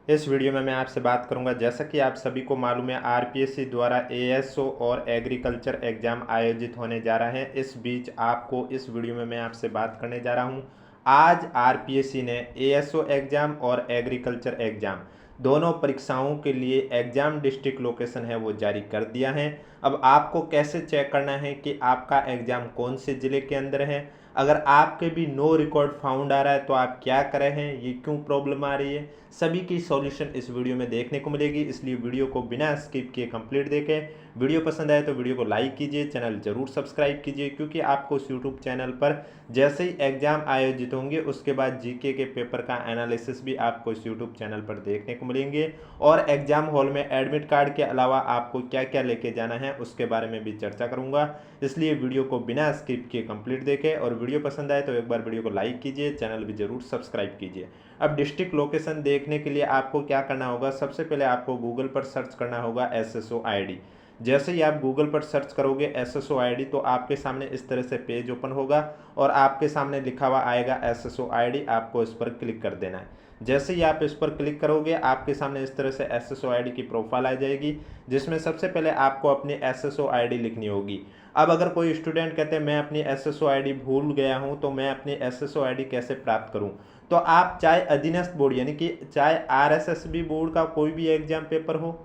इस वीडियो में मैं आपसे बात करूंगा। जैसा कि आप सभी को मालूम है, आरपीएससी द्वारा एएसओ और एग्रीकल्चर एग्जाम आयोजित होने जा रहे हैं। इस बीच आपको इस वीडियो में मैं आपसे बात करने जा रहा हूं। आज आरपीएससी ने एएसओ एग्जाम और एग्रीकल्चर एग्जाम दोनों परीक्षाओं के लिए एग्जाम डिस्ट्रिक्ट लोकेशन है वो जारी कर दिया है। अब आपको कैसे चेक करना है कि आपका एग्जाम कौन से ज़िले के अंदर है। अगर आपके भी नो रिकॉर्ड फाउंड आ रहा है तो आप क्या कर रहे हैं, ये क्यों प्रॉब्लम आ रही है, सभी की सॉल्यूशन इस वीडियो में देखने को मिलेगी। इसलिए वीडियो को बिना स्किप किए कंप्लीट देखें। वीडियो पसंद आए तो वीडियो को लाइक कीजिए, चैनल जरूर सब्सक्राइब कीजिए, क्योंकि आपको इस यूट्यूब चैनल पर जैसे ही एग्जाम आयोजित होंगे उसके बाद जीके के पेपर का एनालिसिस भी आपको इस यूट्यूब चैनल पर देखने को मिलेंगे। और एग्जाम हॉल में एडमिट कार्ड के अलावा आपको क्या क्या लेके जाना है उसके बारे में भी चर्चा करूंगा। इसलिए वीडियो को बिना स्किप किए कंप्लीट देखें, और वीडियो पसंद आए तो एक बार वीडियो को लाइक कीजिए, चैनल भी जरूर सब्सक्राइब कीजिए। अब डिस्ट्रिक्ट लोकेशन देखने के लिए आपको क्या करना होगा, सबसे पहले आपको गूगल पर सर्च करना होगा एसएसओ आईडी। जैसे ही आप गूगल पर सर्च करोगे एसएसओ आईडी तो आपके सामने इस तरह से पेज ओपन होगा और आपके सामने लिखा हुआ आएगा एसएसओ आईडी। आपको इस पर क्लिक कर देना है। जैसे ही आप इस पर क्लिक करोगे आपके सामने इस तरह से एसएसओ आईडी की प्रोफाइल आ जाएगी, जिसमें सबसे पहले आपको अपनी एसएसओ आईडी लिखनी होगी। अब अगर कोई स्टूडेंट कहते हैं मैं अपनी एसएसओ आईडी भूल गया हूं तो मैं अपनी एसएसओ आईडी कैसे प्राप्त करूं, तो आप चाहे अधीनस्थ बोर्ड यानी कि चाहे आरएसएसबी बोर्ड का कोई भी एग्जाम पेपर हो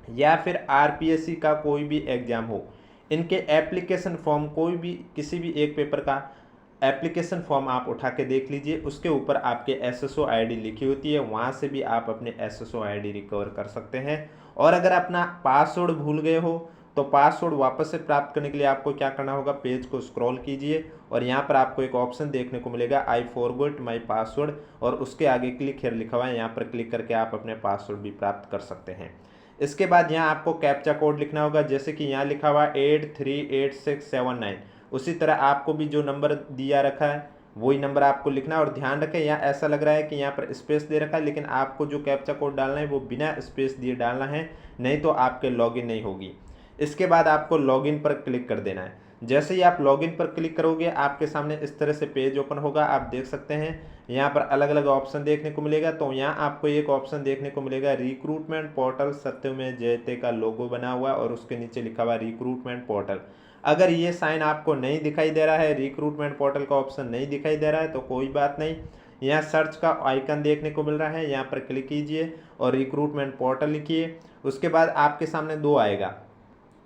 या फिर आरपीएससी का कोई भी एग्जाम हो, इनके एप्लीकेशन फॉर्म कोई भी किसी भी एक पेपर का एप्लीकेशन फॉर्म आप उठा के देख लीजिए। उसके ऊपर आपके एसएसओ आईडी लिखी होती है, वहाँ से भी आप अपने एसएसओ आईडी रिकवर कर सकते हैं। और अगर अपना पासवर्ड भूल गए हो तो पासवर्ड वापस से प्राप्त करने के लिए आपको क्या करना होगा, पेज को स्क्रॉल कीजिए और यहाँ पर आपको एक ऑप्शन देखने को मिलेगा आई फॉरगॉट माई पासवर्ड, और उसके आगे क्लिक हियर लिखा हुआ है, यहाँ पर क्लिक करके आप अपने पासवर्ड भी प्राप्त कर सकते हैं। इसके बाद यहाँ आपको कैप्चा कोड लिखना होगा, जैसे कि यहाँ लिखा हुआ 838679। उसी तरह आपको भी जो नंबर दिया रखा है वही नंबर आपको लिखना है। और ध्यान रखें, यहाँ ऐसा लग रहा है कि यहाँ पर स्पेस दे रखा है, लेकिन आपको जो कैप्चा कोड डालना है वो बिना स्पेस दिए डालना है, नहीं तो आपके लॉगिन नहीं होगी। इसके बाद आपको लॉगिन पर क्लिक कर देना है। जैसे ही आप लॉगिन पर क्लिक करोगे आपके सामने इस तरह से पेज ओपन होगा। आप देख सकते हैं यहाँ पर अलग अलग ऑप्शन देखने को मिलेगा। तो यहाँ आपको एक ऑप्शन देखने को मिलेगा रिक्रूटमेंट पोर्टल, सत्यमेव जयते का लोगो बना हुआ और उसके नीचे लिखा हुआ रिक्रूटमेंट पोर्टल। अगर ये साइन आपको नहीं दिखाई दे रहा है, रिक्रूटमेंट पोर्टल का ऑप्शन नहीं दिखाई दे रहा है, तो कोई बात नहीं, यहाँ सर्च का आइकन देखने को मिल रहा है, यहाँ पर क्लिक कीजिए और रिक्रूटमेंट पोर्टल लिखिए। उसके बाद आपके सामने दो आएगा,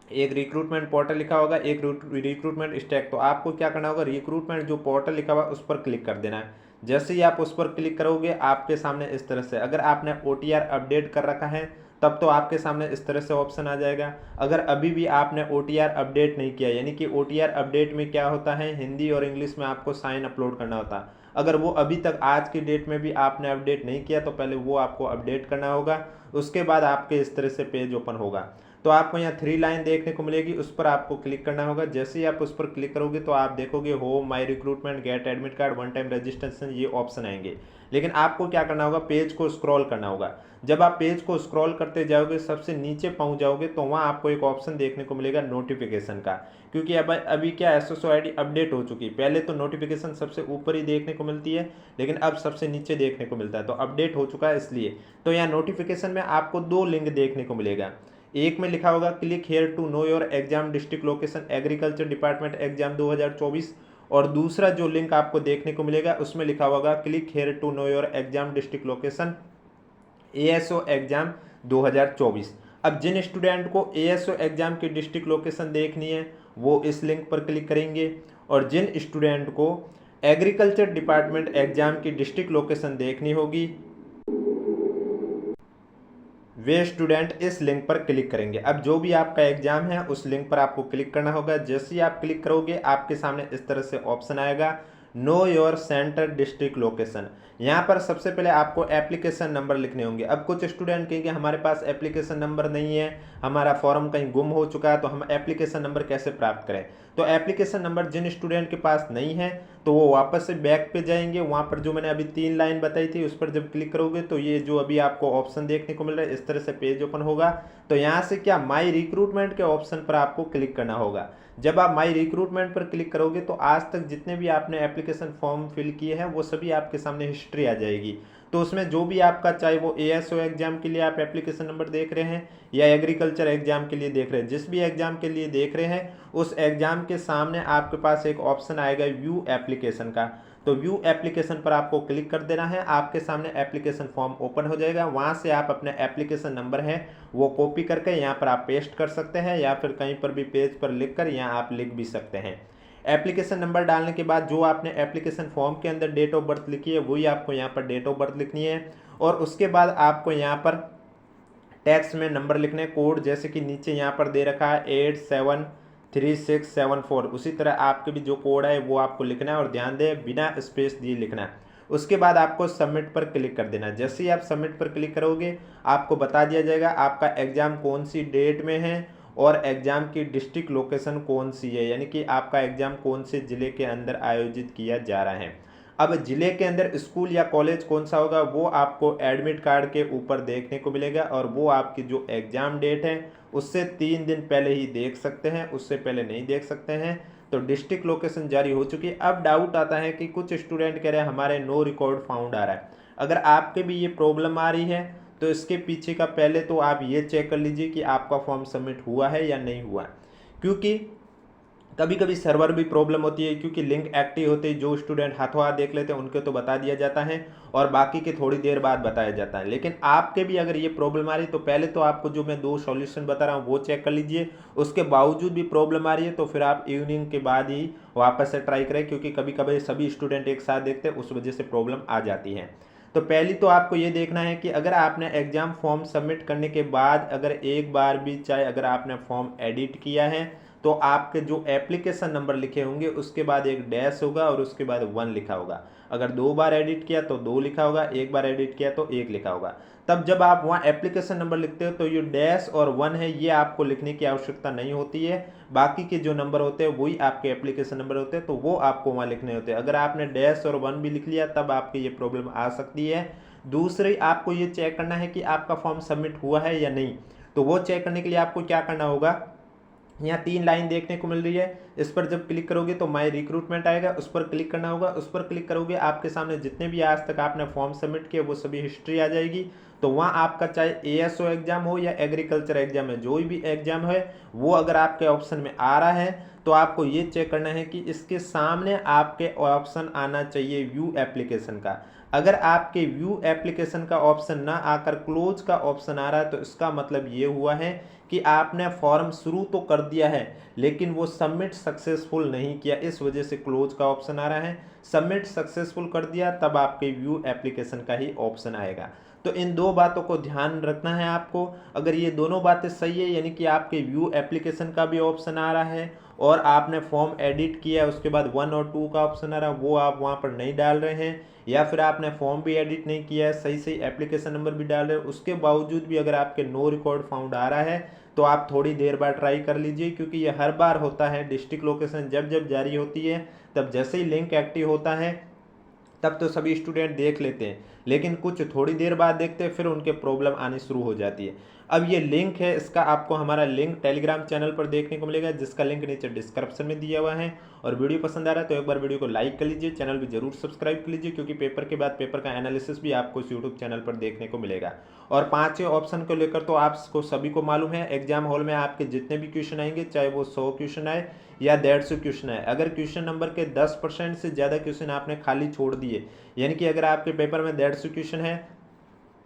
एक रिक्रूटमेंट पोर्टल लिखा होगा, एक रिक्रूटमेंट स्टैक। तो आपको क्या करना होगा, रिक्रूटमेंट जो पोर्टल लिखा हुआ उस पर क्लिक कर देना है। जैसे ही आप उस पर क्लिक करोगे आपके सामने इस तरह से, अगर आपने ओटीआर अपडेट कर रखा है तब तो आपके सामने इस तरह से ऑप्शन आ जाएगा। अगर अभी भी आपने ओटीआर अपडेट नहीं किया, यानी कि ओटीआर अपडेट में क्या होता है, हिंदी और इंग्लिश में आपको साइन अपलोड करना होता है। अगर वो अभी तक आज की डेट में भी आपने अपडेट नहीं किया तो पहले वो आपको अपडेट करना होगा। उसके बाद आपके इस तरह से पेज ओपन होगा। तो आपको यहाँ 3 लाइन देखने को मिलेगी, उस पर आपको क्लिक करना होगा। जैसे ही आप उस पर क्लिक करोगे तो आप देखोगे home, my recruitment, get admit card, one time registration, ये ऑप्शन आएंगे। लेकिन आपको क्या करना होगा, पेज को स्क्रॉल करना होगा। जब आप पेज को स्क्रॉल करते जाओगे सबसे नीचे पहुंच जाओगे तो वहाँ आपको एक ऑप्शन देखने को मिलेगा नोटिफिकेशन का, क्योंकि अब अभी क्या एसएसओ आईडी अपडेट हो चुकी है। पहले तो नोटिफिकेशन सबसे ऊपर ही देखने को मिलती है, लेकिन अब सबसे नीचे देखने को मिलता है, तो अपडेट हो चुका है इसलिए। तो यहाँ नोटिफिकेशन में आपको 2 लिंक देखने को मिलेगा। एक में लिखा होगा click here to know your exam district location agriculture department exam 2024, और दूसरा जो लिंक आपको देखने को मिलेगा उसमें लिखा होगा click here to know your exam district location ASO exam 2024। अब जिन स्टूडेंट को एएसओ एग्जाम की डिस्ट्रिक्ट लोकेशन देखनी है वो इस लिंक पर क्लिक करेंगे, और जिन स्टूडेंट को एग्रीकल्चर डिपार्टमेंट एग्जाम की डिस्ट्रिक्ट लोकेशन देखनी होगी वे स्टूडेंट इस लिंक पर क्लिक करेंगे। अब जो भी आपका एग्जाम है उस लिंक पर आपको क्लिक करना होगा। जैसे ही आप क्लिक करोगे आपके सामने इस तरह से ऑप्शन आएगा know your centre district location. यहाँ पर सबसे पहले आपको एप्लीकेशन नंबर लिखने होंगे। अब कुछ स्टूडेंट कहेंगे हमारे पास एप्लीकेशन नंबर नहीं है, हमारा फॉर्म कहीं गुम हो चुका है, तो हम एप्लीकेशन नंबर कैसे प्राप्त करें। तो एप्लीकेशन नंबर जिन स्टूडेंट के पास नहीं है तो वो वापस से बैक पे जाएंगे, वहाँ पर जो मैंने अभी 3 लाइन बताई थी उस पर जब क्लिक करोगे तो ये जो अभी आपको ऑप्शन देखने को मिल रहा है इस तरह से पेज ओपन होगा। तो यहाँ से क्या माई रिक्रूटमेंट के ऑप्शन पर आपको क्लिक करना होगा। जब आप माई रिक्रूटमेंट पर क्लिक करोगे तो आज तक जितने भी आपने एप्लीकेशन फॉर्म फिल किए हैं वो सभी आपके सामने हिस्ट्री आ जाएगी। तो उसमें जो भी आपका, चाहे वो एएसओ एग्जाम के लिए आप एप्लीकेशन नंबर देख रहे हैं या एग्रीकल्चर एग्जाम के लिए देख रहे हैं, जिस भी एग्जाम के लिए देख रहे हैं उस एग्जाम के सामने आपके पास एक ऑप्शन आएगा व्यू एप्लीकेशन का। तो व्यू एप्लीकेशन पर आपको क्लिक कर देना है, आपके सामने एप्लीकेशन फॉर्म ओपन हो जाएगा। वहाँ से आप अपने एप्लीकेशन नंबर है वो कॉपी करके यहाँ पर आप पेस्ट कर सकते हैं या फिर कहीं पर भी पेज पर लिख कर यहाँ आप लिख भी सकते हैं। एप्लीकेशन नंबर डालने के बाद जो आपने एप्लीकेशन फॉर्म के अंदर डेट ऑफ बर्थ लिखी है वही आपको यहाँ पर डेट ऑफ बर्थ लिखनी है। और उसके बाद आपको यहाँ पर टेक्स्ट में नंबर लिखने, कोड जैसे कि नीचे यहाँ पर दे रखा है 873674, उसी तरह आपके भी जो कोड है वो आपको लिखना है और ध्यान दें बिना स्पेस दिए लिखना है। उसके बाद आपको सबमिट पर क्लिक कर देना है। जैसे ही आप सबमिट पर क्लिक करोगे आपको बता दिया जाएगा आपका एग्जाम कौन सी डेट में है और एग्जाम की डिस्ट्रिक्ट लोकेशन कौन सी है, यानी कि आपका एग्जाम कौन से जिले के अंदर आयोजित किया जा रहा है। अब जिले के अंदर स्कूल या कॉलेज कौन सा होगा वो आपको एडमिट कार्ड के ऊपर देखने को मिलेगा और वो आपकी जो एग्जाम डेट है उससे 3 दिन पहले ही देख सकते हैं, उससे पहले नहीं देख सकते हैं। तो डिस्ट्रिक्ट लोकेशन जारी हो चुकी है। अब डाउट आता है कि कुछ स्टूडेंट कह रहे हैं हमारे नो रिकॉर्ड फाउंड आ रहा है। अगर आपके भी ये प्रॉब्लम आ रही है तो इसके पीछे का पहले तो आप ये चेक कर लीजिए कि आपका फॉर्म सबमिट हुआ है या नहीं हुआ, क्योंकि कभी कभी सर्वर भी प्रॉब्लम होती है, क्योंकि लिंक एक्टिव होते ही जो स्टूडेंट हाथों हाथ देख लेते हैं उनके तो बता दिया जाता है और बाकी के थोड़ी देर बाद बताया जाता है। लेकिन आपके भी अगर ये प्रॉब्लम आ रही है तो पहले तो आपको जो मैं 2 सॉल्यूशन बता रहा हूँ वो चेक कर लीजिए। उसके बावजूद भी प्रॉब्लम आ रही है तो फिर आप इवनिंग के बाद ही वापस से ट्राई करें, क्योंकि कभी कभी सभी स्टूडेंट एक साथ देखते हैं, उस वजह से प्रॉब्लम आ जाती है। तो पहली तो आपको ये देखना है कि अगर आपने एग्जाम फॉर्म सबमिट करने के बाद अगर एक बार भी चाहे अगर आपने फॉर्म एडिट किया है तो आपके जो एप्लीकेशन नंबर लिखे होंगे उसके बाद एक डैश होगा और उसके बाद 1 लिखा होगा। अगर 2 बार एडिट किया तो 2 लिखा होगा, 1 बार एडिट किया तो 1 लिखा होगा। तब जब आप वहाँ एप्लीकेशन नंबर लिखते हो तो ये डैश और 1 है ये आपको लिखने की आवश्यकता नहीं होती है। बाकी के जो नंबर होते हैं वही आपके एप्लीकेशन नंबर होते हैं, तो वो आपको वहाँ लिखने होते हैं। अगर आपने डैश और 1 भी लिख लिया तब आपकी ये प्रॉब्लम आ सकती है। दूसरी आपको ये चेक करना है कि आपका फॉर्म सबमिट हुआ है या नहीं। तो वो चेक करने के लिए आपको क्या करना होगा, यहाँ 3 लाइन देखने को मिल रही है, इस पर जब क्लिक करोगे तो माई रिक्रूटमेंट आएगा, उस पर क्लिक करना होगा। उस पर क्लिक करोगे आपके सामने जितने भी आज तक आपने फॉर्म सबमिट किए वो सभी हिस्ट्री आ जाएगी। तो वहाँ आपका चाहे एएसओ एग्जाम हो या एग्रीकल्चर एग्जाम है, जो भी एग्जाम है वो अगर आपके ऑप्शन में आ रहा है तो आपको ये चेक करना है कि इसके सामने आपके ऑप्शन आना चाहिए व्यू एप्लीकेशन का। अगर आपके व्यू एप्लीकेशन का ऑप्शन ना आकर क्लोज का ऑप्शन आ रहा है तो इसका मतलब ये हुआ है कि आपने फॉर्म शुरू तो कर दिया है लेकिन वो सबमिट सक्सेसफुल नहीं किया, इस वजह से क्लोज का ऑप्शन आ रहा है। सबमिट सक्सेसफुल कर दिया तब आपके व्यू एप्लीकेशन का ही ऑप्शन आएगा। तो इन 2 बातों को ध्यान रखना है आपको। अगर ये दोनों बातें सही है, यानी कि आपके व्यू एप्लीकेशन का भी ऑप्शन आ रहा है और आपने फॉर्म एडिट किया उसके बाद 1 और 2 का ऑप्शन आ रहा है, वो आप वहाँ पर नहीं डाल रहे हैं, या फिर आपने फॉर्म भी एडिट नहीं किया है, सही सही एप्लीकेशन नंबर भी डाल रहे हैं, उसके बावजूद भी अगर आपके नो रिकॉर्ड फाउंड आ रहा है तो आप थोड़ी देर बाद ट्राई कर लीजिए, क्योंकि ये हर बार होता है। डिस्ट्रिक्ट लोकेशन जब जब जारी होती है तब जैसे ही लिंक एक्टिव होता है तब तो सभी स्टूडेंट देख लेते हैं, लेकिन कुछ थोड़ी देर बाद देखते हैं फिर उनके प्रॉब्लम आनी शुरू हो जाती है। अब ये लिंक है, इसका आपको हमारा लिंक टेलीग्राम चैनल पर देखने को मिलेगा, जिसका लिंक नीचे डिस्क्रिप्शन में दिया हुआ है। और वीडियो पसंद आ रहा है तो एक बार वीडियो को लाइक कर लीजिए, चैनल भी जरूर सब्सक्राइब कर लीजिए, क्योंकि पेपर के बाद पेपर का एनालिसिस भी आपको इस यूट्यूब चैनल पर देखने को मिलेगा। और 5वें ऑप्शन को लेकर तो आपको सभी को मालूम है, एग्जाम हॉल में आपके जितने भी क्वेश्चन आएंगे, चाहे वो 100 क्वेश्चन आए या 150 क्वेश्चन आए, अगर क्वेश्चन नंबर के 10% से ज़्यादा क्वेश्चन आपने खाली छोड़ दिए, यानी कि अगर आपके पेपर में 150 क्वेश्चन है,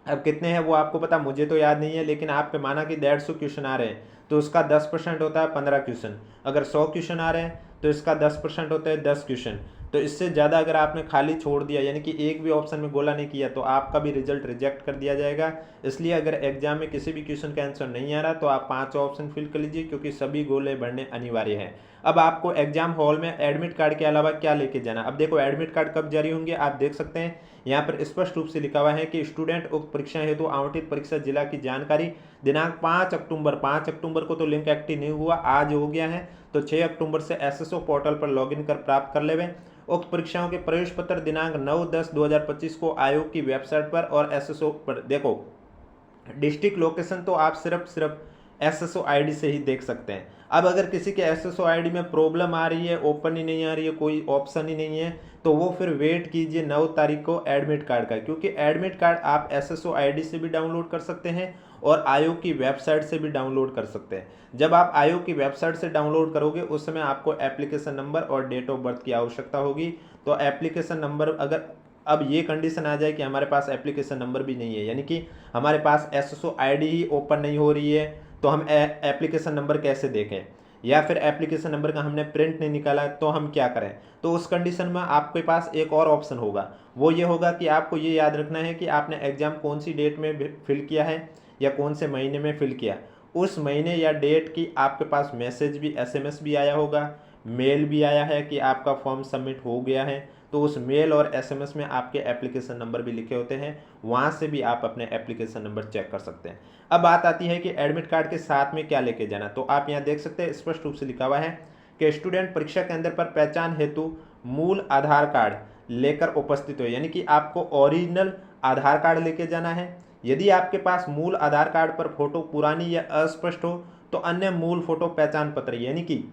अब कितने हैं वो आपको पता, मुझे तो याद नहीं है, लेकिन आपके माना कि 150 क्वेश्चन आ रहे हैं तो उसका 10% होता है 15 क्वेश्चन। अगर 100 क्वेश्चन आ रहे हैं तो इसका 10% होता है 10 क्वेश्चन। तो इससे ज़्यादा अगर आपने खाली छोड़ दिया, यानी कि एक भी ऑप्शन में गोला नहीं किया, तो आपका भी रिजल्ट रिजेक्ट कर दिया जाएगा। इसलिए अगर एग्जाम में किसी भी क्वेश्चन का आंसर नहीं आ रहा तो आप 5 ऑप्शन फिल कर लीजिए, क्योंकि सभी गोले भरने अनिवार्य हैं। अब आपको एग्जाम हॉल में एडमिट कार्ड के अलावा क्या लेके जाना। अब देखो एडमिट कार्ड कब जारी होंगे, आप देख सकते हैं यहाँ पर स्पष्ट रूप से लिखा हुआ है कि स्टूडेंट उक्त परीक्षा हेतु आवंटित परीक्षा जिला की जानकारी दिनांक 5 अक्टूबर, 5 अक्टूबर को तो लिंक एक्टिव नहीं हुआ, आज हो गया है, तो 6 अक्टूबर से एसएसओ पोर्टल पर लॉगिन कर प्राप्त कर लेवें। उक्त परीक्षाओं के प्रवेश पत्र दिनांक 9/10/2025 को आयोग की वेबसाइट पर और एसएसओ पर। देखो डिस्ट्रिक्ट लोकेशन तो आप सिर्फ SSO आईडी से ही देख सकते हैं। अब अगर किसी के SSO आईडी में प्रॉब्लम आ रही है, ओपन ही नहीं आ रही है, कोई ऑप्शन ही नहीं है, तो वो फिर वेट कीजिए 9 तारीख को एडमिट कार्ड का, क्योंकि एडमिट कार्ड आप SSO आईडी से भी डाउनलोड कर सकते हैं और आयोग की वेबसाइट से भी डाउनलोड कर सकते हैं। जब आप आयोग की वेबसाइट से डाउनलोड करोगे उस समय आपको एप्लीकेशन नंबर और डेट ऑफ बर्थ की आवश्यकता होगी। तो एप्लीकेशन नंबर, अगर अब ये कंडीशन आ जाए कि हमारे पास एप्लीकेशन नंबर भी नहीं है, यानी कि हमारे पास SSO आईडी ही ओपन नहीं हो रही है, तो हम एप्लीकेशन नंबर कैसे देखें, या फिर एप्लीकेशन नंबर का हमने प्रिंट नहीं निकाला तो हम क्या करें। तो उस कंडीशन में आपके पास एक और ऑप्शन होगा, वो ये होगा कि आपको ये याद रखना है कि आपने एग्ज़ाम कौन सी डेट में फिल किया है या कौन से महीने में फिल किया। उस महीने या डेट की आपके पास मैसेज भी, SMS भी आया होगा, मेल भी आया है कि आपका फॉर्म सबमिट हो गया है, तो उस मेल और SMS में आपके एप्लीकेशन नंबर भी लिखे होते हैं, वहाँ से भी आप अपने एप्लीकेशन नंबर चेक कर सकते हैं। अब बात आती है कि एडमिट कार्ड के साथ में क्या लेके जाना, तो आप यहाँ देख सकते हैं स्पष्ट रूप से लिखा हुआ है कि स्टूडेंट परीक्षा केंद्र पर पहचान हेतु मूल आधार कार्ड लेकर उपस्थित हो, यानी कि आपको ओरिजिनल आधार कार्ड लेके जाना है। यदि आपके पास मूल आधार कार्ड पर फोटो पुरानी या अस्पष्ट हो तो अन्य मूल फोटो पहचान पत्र, यानी कि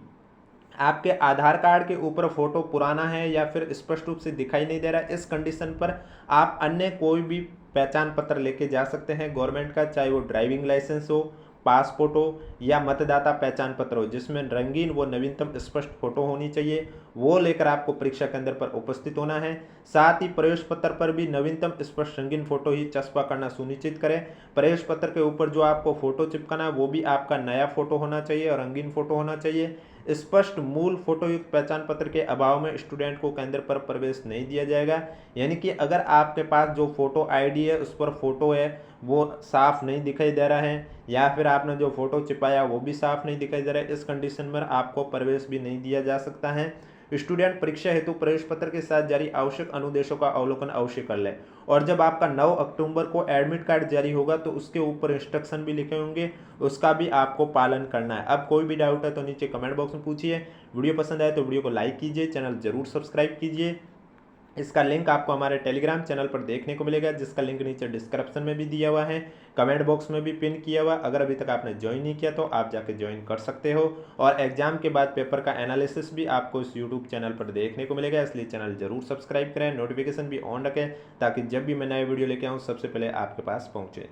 आपके आधार कार्ड के ऊपर फोटो पुराना है या फिर स्पष्ट रूप से दिखाई नहीं दे रहा है, इस कंडीशन पर आप अन्य कोई भी पहचान पत्र लेके जा सकते हैं गवर्नमेंट का, चाहे वो ड्राइविंग लाइसेंस हो, पासपोर्ट हो या मतदाता पहचान पत्र हो जिसमें रंगीन व नवीनतम स्पष्ट फोटो होनी चाहिए, वो लेकर आपको परीक्षा केंद्र पर उपस्थित होना है। साथ ही प्रवेश पत्र पर भी नवीनतम स्पष्ट रंगीन फोटो ही चस्पा करना सुनिश्चित करें। प्रवेश पत्र के ऊपर जो आपको फोटो चिपकाना है वो भी आपका नया फोटो होना चाहिए और रंगीन फोटो होना चाहिए। स्पष्ट मूल फोटो युक्त पहचान पत्र के अभाव में स्टूडेंट को केंद्र पर प्रवेश नहीं दिया जाएगा, यानी कि अगर आपके पास जो फोटो आईडी है उस पर फोटो है वो साफ नहीं दिखाई दे रहा है, या फिर आपने जो फोटो चिपाया वो भी साफ नहीं दिखाई दे रहा है, इस कंडीशन में आपको प्रवेश भी नहीं दिया जा सकता है। स्टूडेंट परीक्षा हेतु प्रवेश पत्र के साथ जारी आवश्यक अनुदेशों का अवलोकन अवश्य कर ले, और जब आपका 9 अक्टूबर को एडमिट कार्ड जारी होगा तो उसके ऊपर इंस्ट्रक्शन भी लिखे होंगे, उसका भी आपको पालन करना है। अब कोई भी डाउट है तो नीचे कमेंट बॉक्स में पूछिए। वीडियो पसंद आए तो वीडियो को लाइक कीजिए, चैनल जरूर सब्सक्राइब कीजिए। इसका लिंक आपको हमारे टेलीग्राम चैनल पर देखने को मिलेगा, जिसका लिंक नीचे डिस्क्रिप्शन में भी दिया हुआ है, कमेंट बॉक्स में भी पिन किया हुआ। अगर अभी तक आपने ज्वाइन नहीं किया तो आप जाके ज्वाइन कर सकते हो, और एग्जाम के बाद पेपर का एनालिसिस भी आपको इस यूट्यूब चैनल पर देखने को मिलेगा, इसलिए चैनल जरूर सब्सक्राइब करें, नोटिफिकेशन भी ऑन रखें ताकि जब भी मैं नए वीडियो लेके आऊँ सबसे पहले आपके पास पहुँचे।